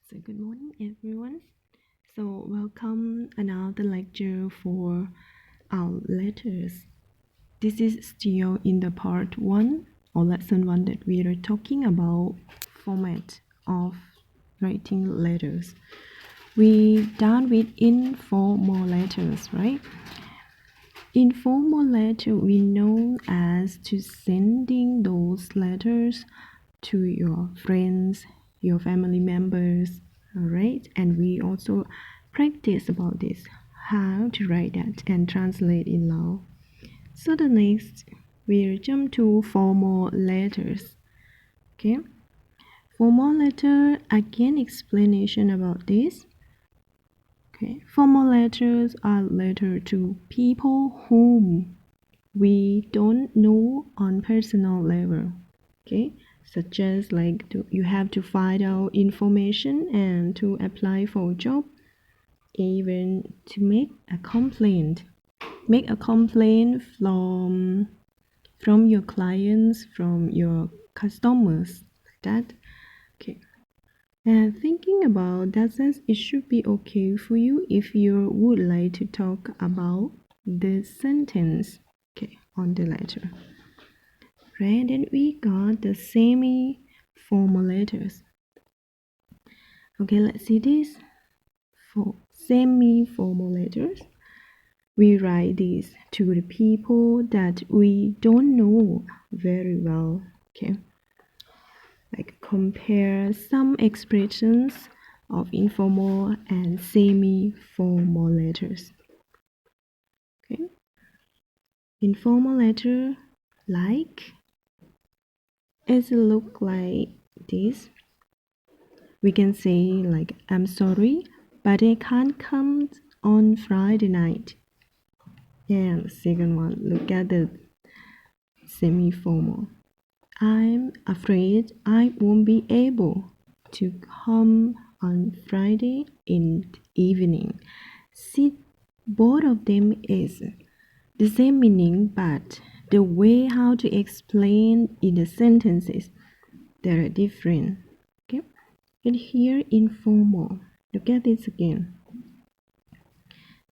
So good morning everyone. So welcome another lecture for our letters. This is still in the part 1 or lesson 1 that we are talking about format of writing letters. We done with informal letters, right? Informal letter we know as to sending those letters to your friends, your family members, alright? And we also practice about this, how to write that and translate in law. So the next we'll jump to formal letters. Okay, formal letter, again explanation about this. Okay, formal letters are letters to people whom we don't know on personal level. Okay, such as like you have to find out information and to apply for a job, even to make a complaint from your clients, from your customers, like that. Okay, and thinking about that sense, it should be okay for you if you would like to talk about the sentence, okay, on the letter. Right, then we got the semi-formal letters. Okay, let's see this. For semi-formal letters, we write these to the people that we don't know very well. Okay, like compare some expressions of informal and semi-formal letters. Okay, informal letter like it look like this. We can say like, I'm sorry, but I can't come on Friday night. And the second one, look at the semi-formal. I'm afraid I won't be able to come on Friday in the evening. See, both of them is the same meaning, but the way how to explain in the sentences, they are different. Okay, and here informal. Look at this again.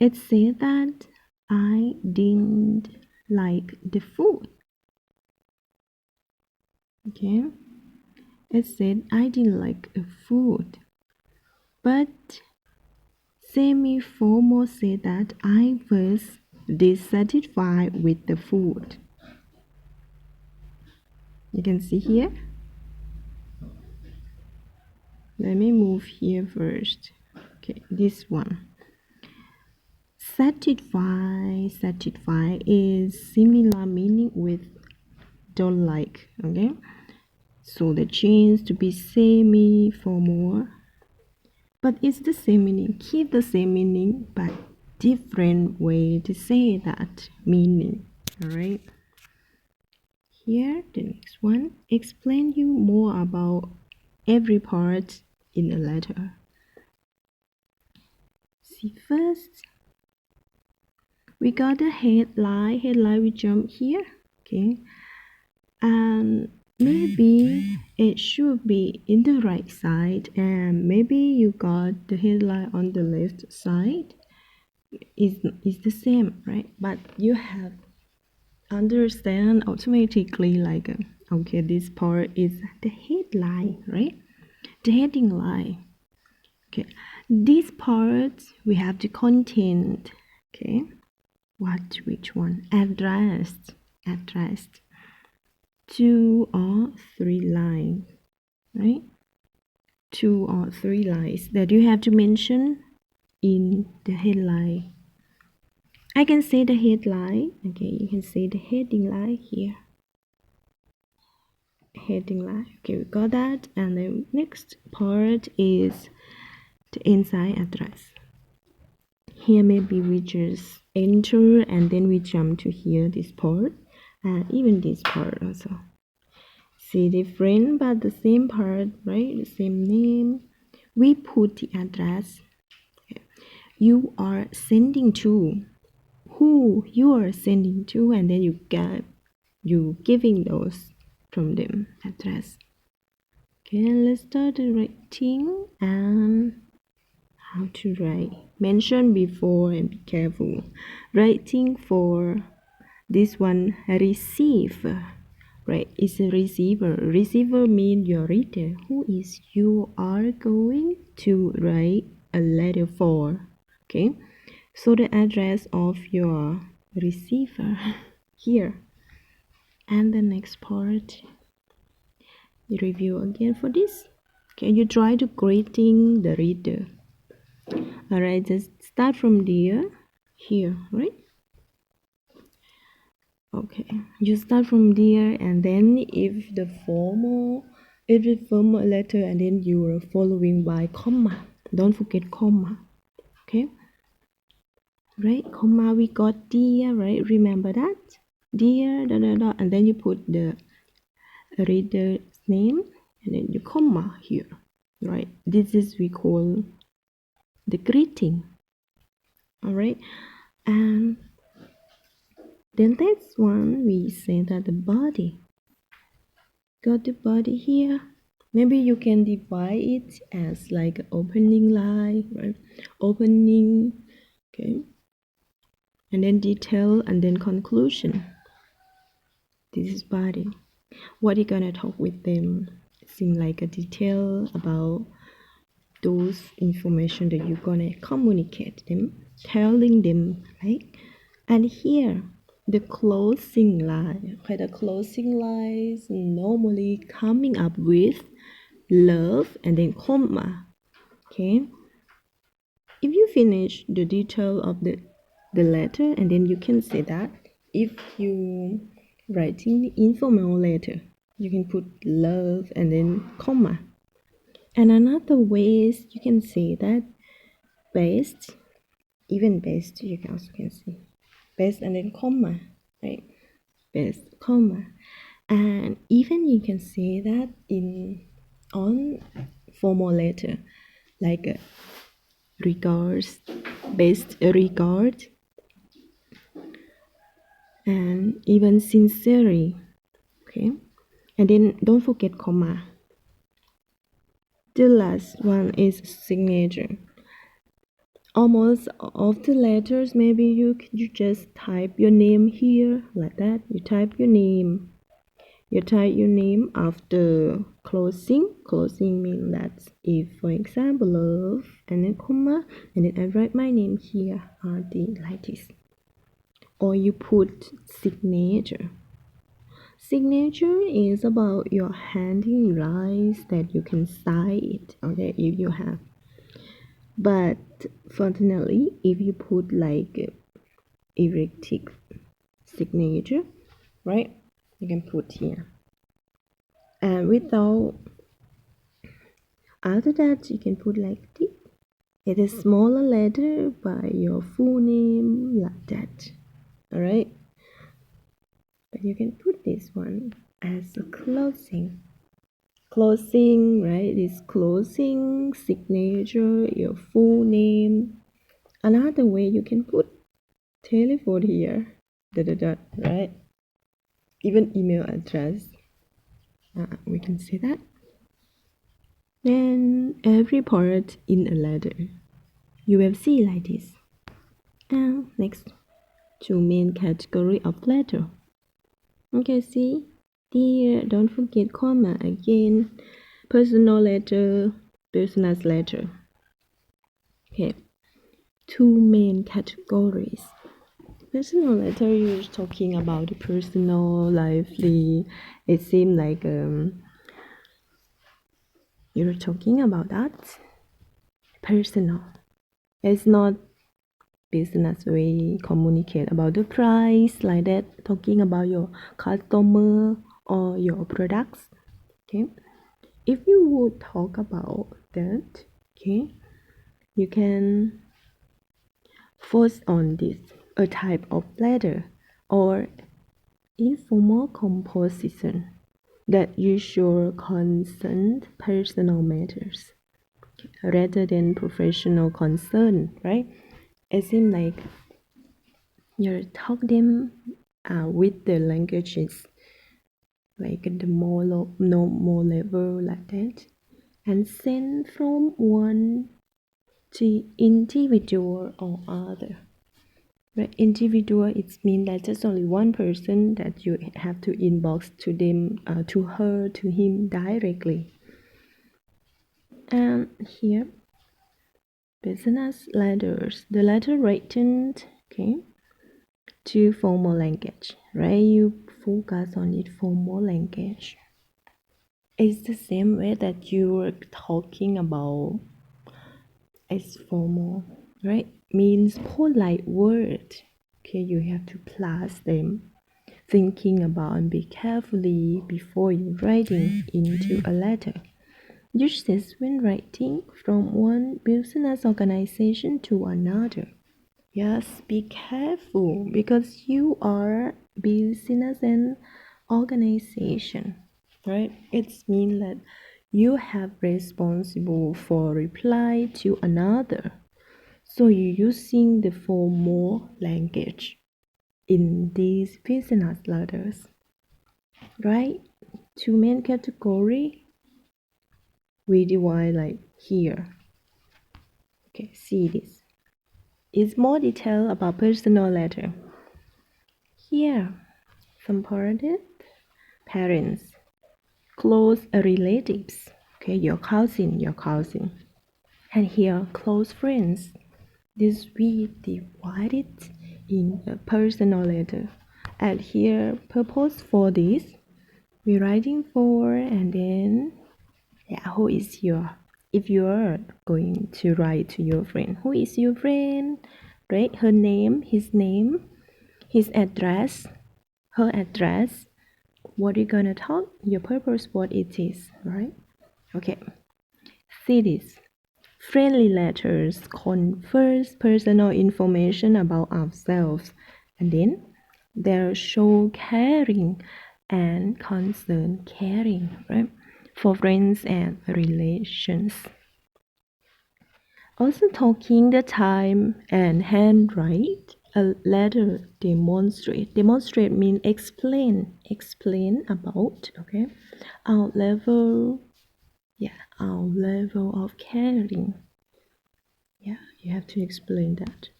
It said that I didn't like the food. Okay, it said I didn't like the food, but semi-formal said that I was dissatisfied with the food. You can see here. Let me move here first. Okay, this one. Satisfy is similar meaning with don't like. Okay, so the change to be semi-formal, but it's the same meaning. Keep the same meaning, but different way to say that meaning. All right. Here, the next one, explain you more about every part in a letter. See first, we got the headline. We jump here. Okay, and maybe it should be in the right side, and maybe you got the headline on the left side. Is the same, right? But you have understand automatically like okay, this part is the headline, right? The heading line. Okay, this part we have the content. Okay, which one? Addressed 2 or 3 lines, right? 2 or 3 lines that you have to mention in the headline. I can say the headline. Okay, you can say the heading line here. Heading line. Okay, we got that. And the next part is the inside address. Here maybe we just enter and then we jump to here, this part, and even this part also. See, different but the same part, right? The same name. We put the address. Okay. You are sending to, who you are sending to, and then you giving those from them address. Okay, let's start the writing and how to write. Mention before and be careful. Writing for this one, receive. Right, it's a receiver. Receiver means your reader. Who is you are going to write a letter for. Okay, so the address of your receiver here. And the next part, you review again for this. Okay, you try to greeting the reader. Alright, just start from there, here, right? Okay, you start from there, and then if the formal letter, and then you are following by comma. Don't forget comma. Okay, right? Comma, we got dear, right? Remember that? Dear, da da da, and then you put the reader's name, and then you comma here, right? This is we call the greeting. All right, and then next one we say that the body. Got the body here. Maybe you can divide it as like opening line, right? Opening, okay, and then detail, and then conclusion. This is body. What you gonna talk with them? Seem like a detail about those information that you're gonna communicate them, telling them, right? And here, the closing line. Okay, the closing lines normally coming up with love and then comma. Okay, if you finish the detail of the letter, and then you can say that if you writing the informal letter, you can put love and then comma. And another ways you can say that best, even best, you can also can say best and then comma, right? Best comma. And even you can say that in on formal letter, like regards, best regard, and even sincerely. Okay, and then don't forget comma. The last one is signature. Almost of the letters, maybe you just type your name here like that. You type your name. You type your name after closing. Closing means that if, for example, love and then comma, and then I write my name here, RD, like this. Or you put signature. Signature is about your handing rights that you can sign it, okay, if you have. But fortunately, if you put like erratic signature, right, you can put here. And without, after that, you can put like this. It is smaller letter by your full name, like that. Alright, but you can put this one as a closing. Closing, right? This closing signature, your full name. Another way you can put telephone here, right? Even email address. We can say that. Then every part in a letter, you will see like this. And next, two main category of letter. Okay, see, dear, don't forget comma again. Personal letter, business letter. Okay, two main categories. Personal letter, you're talking about the personal, lively. It seems like you're talking about that. Personal. It's not business way communicate about the price like that. Talking about your customer or your products. Okay. If you would talk about that, okay, you can focus on this, a type of letter or informal composition that usually concern personal matters rather than professional concern, right? It seems like you talk them with the languages like the more level like that, and send from one to individual or other. Right? Individual, it means that there's only one person that you have to inbox to them, to her, to him directly. And here, business letters, the letter written, okay, to formal language, right? You focus on it, formal language. It's the same way that you were talking about as formal, right? Means polite word. Okay, you have to place them, thinking about and be carefully before you writing into a letter. Use this when writing from one business organization to another. Yes, be careful because you are business and organization, right? It means that you have responsible for reply to another. So you're using the formal language in these business letters, right? Two main category we divide like here. Okay, see this. It's more detail about personal letter. Here, some parents, close relatives, okay, your cousin, and here, close friends. This we divide it in a personal letter. And here, purpose for this, we're writing for, and then, yeah, who is your, if you're going to write to your friend, who is your friend, right? Her name, his address, her address, what you're gonna talk, your purpose, what it is, right? Okay. Cities. Friendly letters confers personal information about ourselves, and then they show caring and concern, caring, right? For friends and relations. Also talking the time and handwrite a letter demonstrate. Demonstrate means explain about, okay? Our level, yeah, our level of caring. Yeah, you have to explain that.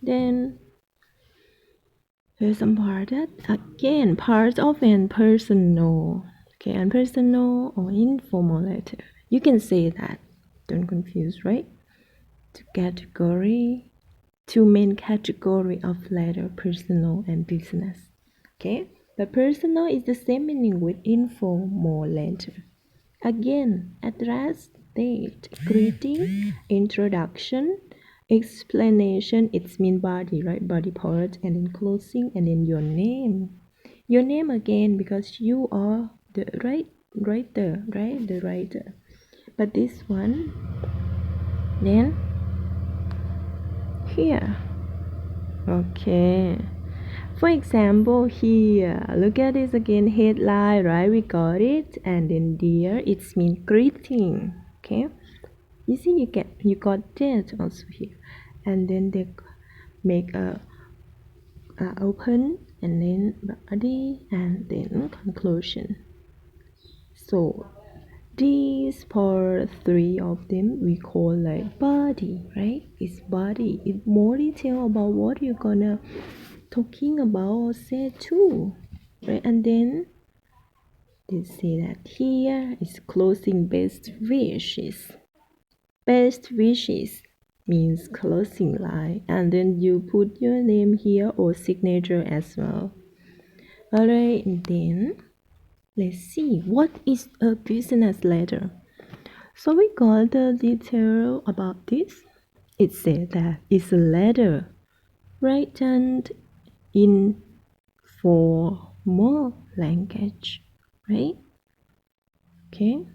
Then there's some part that again part of an personal, okay, and personal or informal letter. You can say that. Don't confuse, right? To category, two main category of letter, personal and business. Okay, but personal is the same meaning with informal letter. Again, address, date, greeting, introduction, explanation. It's mean body, right? Body part, and then closing, and then your name. Your name again because you are the writer, right? The writer. But this one, then here. Okay. For example, here, look at this again, headline, right? We got it, and then there, it's mean greeting. Okay. You see, you got that also here, and then they make a open, and then body, and then conclusion. So these part three of them we call like body, right? It's body. It's more detail about what you're gonna talking about or say too, right? And then they say that here is closing best wishes. Best wishes means closing line, and then you put your name here or signature as well. Alright, then let's see what is a business letter. So we got the detail about this. It said that it's a letter written in formal language, right? Okay.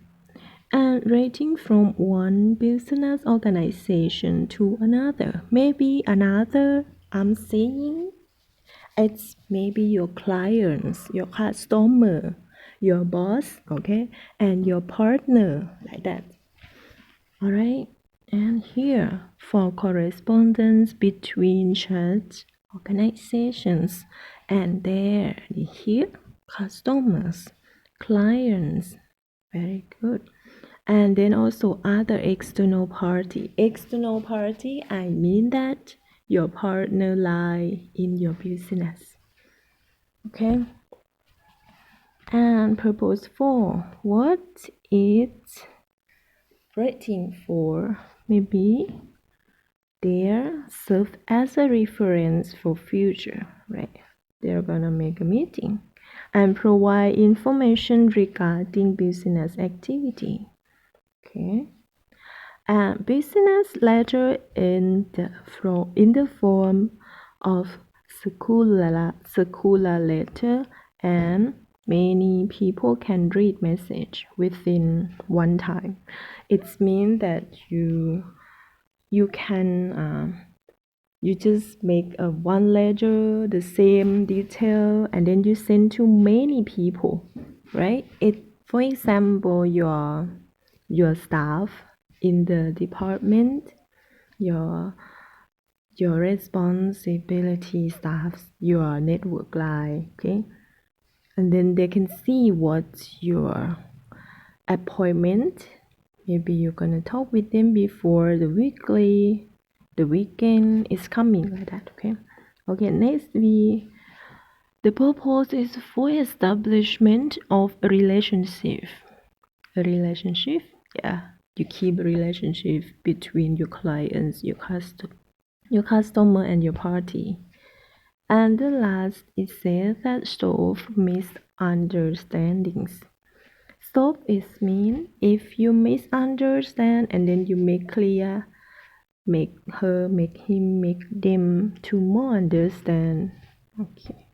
And rating from one business organization to another. Maybe another, I'm saying it's maybe your clients, your customer, your boss, okay, and your partner, like that. All right. And here for correspondence between church organizations and their here customers. clients. Very good. And then also other external party. External party, I mean that your partner lie in your business. Okay. And purpose 4. What it's writing for? Maybe there serve as a reference for future, right? They're gonna make a meeting and provide information regarding business activity. Okay. And business letter in the form of circular letter, and many people can read message within one time. It means that you can you just make a one letter the same detail and then you send to many people, right? For example, your staff in the department, your responsibility staffs, your network line, okay? And then they can see what's your appointment. Maybe you're gonna talk with them before the weekend is coming, like that, okay? Okay, next the purpose is for establishment of a relationship. A relationship, yeah. You keep a relationship between your clients, your customer and your party. And the last, it says that solve misunderstandings. Solve is mean if you misunderstand and then you make clear, make her, make him, make them to more understand. Okay.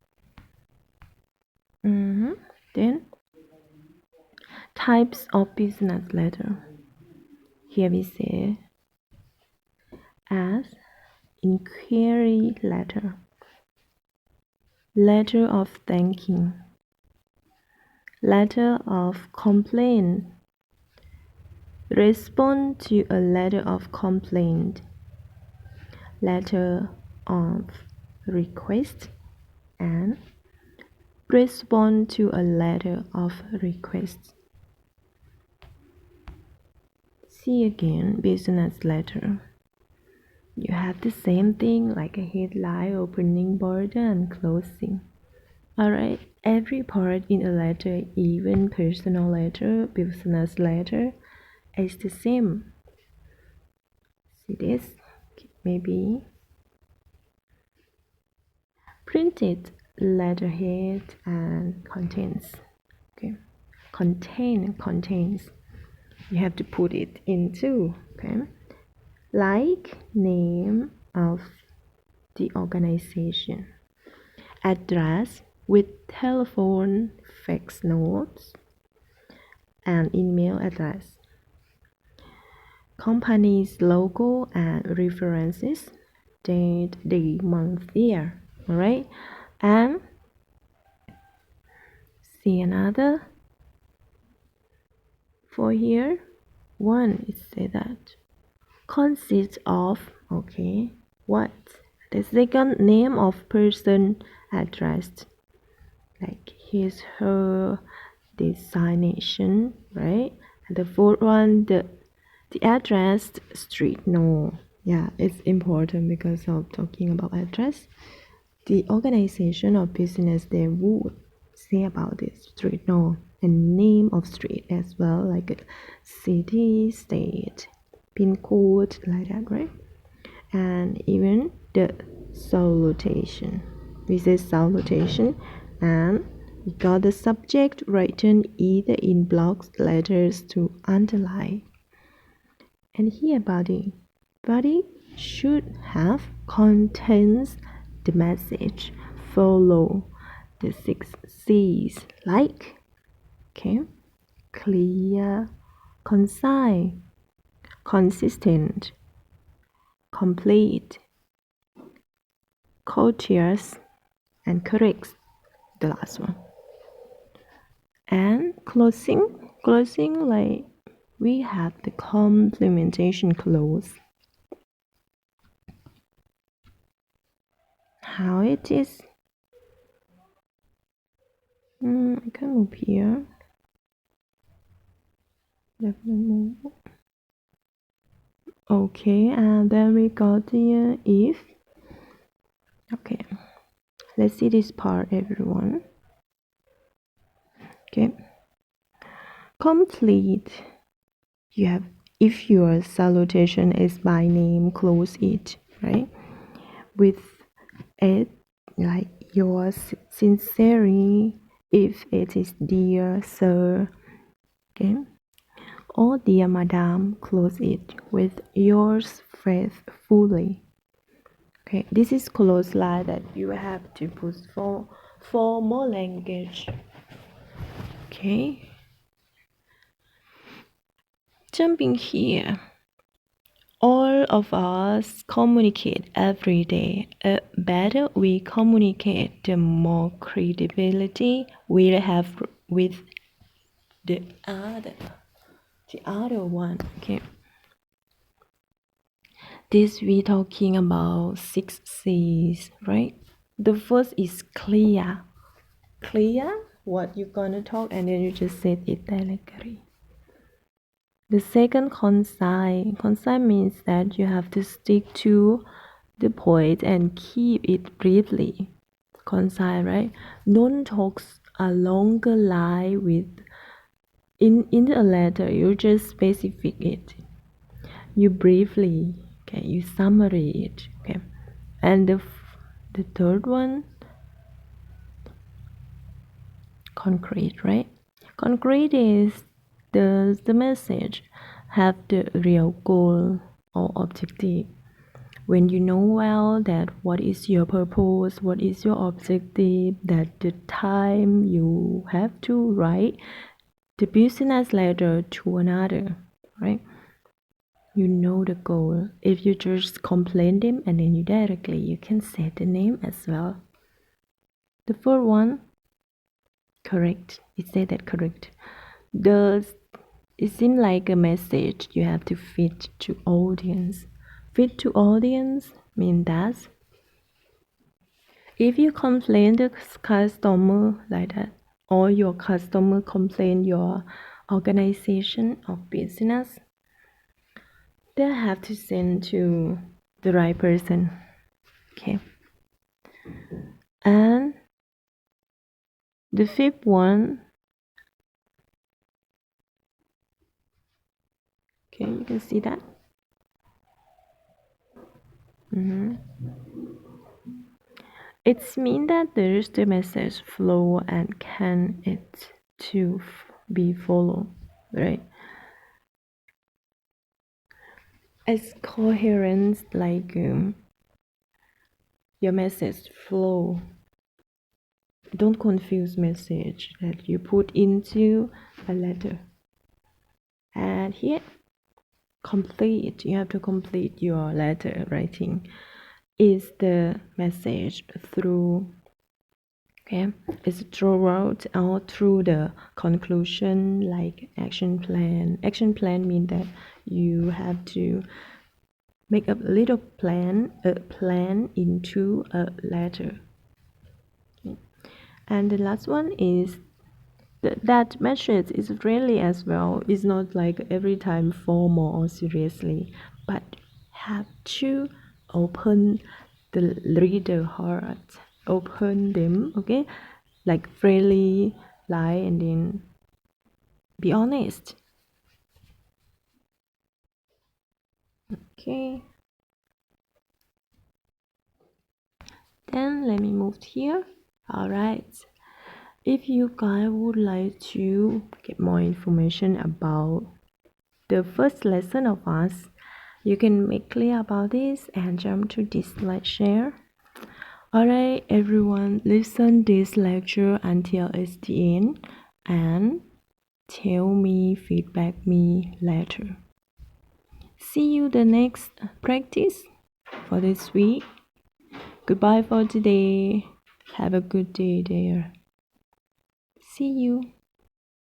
Then types of business letter. Here we say as inquiry letter, letter of thanking, letter of complaint, respond to a letter of complaint, letter of request, and respond to a letter of request. See again, business letter. You have the same thing like a headline, opening, border, and closing. Alright, every part in a letter, even personal letter, business letter, is the same. See this? Maybe printed letterhead and contents. Okay, contains. You have to put it into, okay, like name of the organization, address with telephone, fax notes, and email address, company's logo and references, date, the month, year. All right, and see another for here. One, it say that consists of, okay, what? The second, name of person addressed, like his, her, designation, right? And the fourth one, the address, street. No, yeah, it's important because of talking about address. The organization or business, they would say about this street, no, and name of street as well, like a city, state, pin code, like that, right? And even the salutation. We say salutation, and we got the subject written either in blocks, letters to underline. And here body should have contains the message, follow the 6 C's, like, okay, clear, concise, consistent, complete, courteous, and correct, the last one. And closing, like we have the complementation clause. How it is, I can move here. Definitely. Okay, and then we got the if. Okay, let's see this part, everyone. Okay, complete. You have, if your salutation is by name, close it, right? With it, like yours sincerely, if it is dear sir, okay? Or dear madam, close it with yours faithfully. Okay, this is close line that you have to put for more language. Okay, jumping here. All of us communicate every day. The better we communicate, the more credibility we'll have with the other one. Okay. This we talking about 6 C's, right? The first is clear. Clear what you're gonna talk, and then you just say it directly. The second, concise. Concise means that you have to stick to the point and keep it briefly. Concise, right? Don't talk a longer line with in a letter. You just specify it. You briefly, okay. You summary it, okay. And the third one, concrete, right? Concrete is the message have the real goal or objective. When you know well that what is your purpose, what is your objective, that the time you have to write the business letter to another, right? You know the goal. If you just complain them and then you directly, you can say the name as well. The fourth one, correct. It said that correct. It seems like a message you have to fit to audience. Fit to audience means that if you complain the customer like that, or your customer complain your organization of business, they have to send to the right person. Okay. And the fifth one, okay, you can see that. It's mean that there's the message flow and can it to be followed, right? As coherence, like your message flow. Don't confuse message that you put into a letter. And here, complete. You have to complete your letter writing. Is the message through? Okay, it's throughout or through the conclusion, like action plan. Action plan means that you have to make a little plan, into a letter. Okay. And the last one is that message is friendly as well. It's not like every time formal or seriously, but have to open the reader heart, open them, okay, like friendly, lie, and then be honest. Okay, then let me move here. All right. If you guys would like to get more information about the first lesson of us, you can make clear about this and jump to this slideshare. Alright, everyone, listen this lecture until it's the end and tell me, feedback me later. See you the next practice for this week. Goodbye for today. Have a good day there. See you.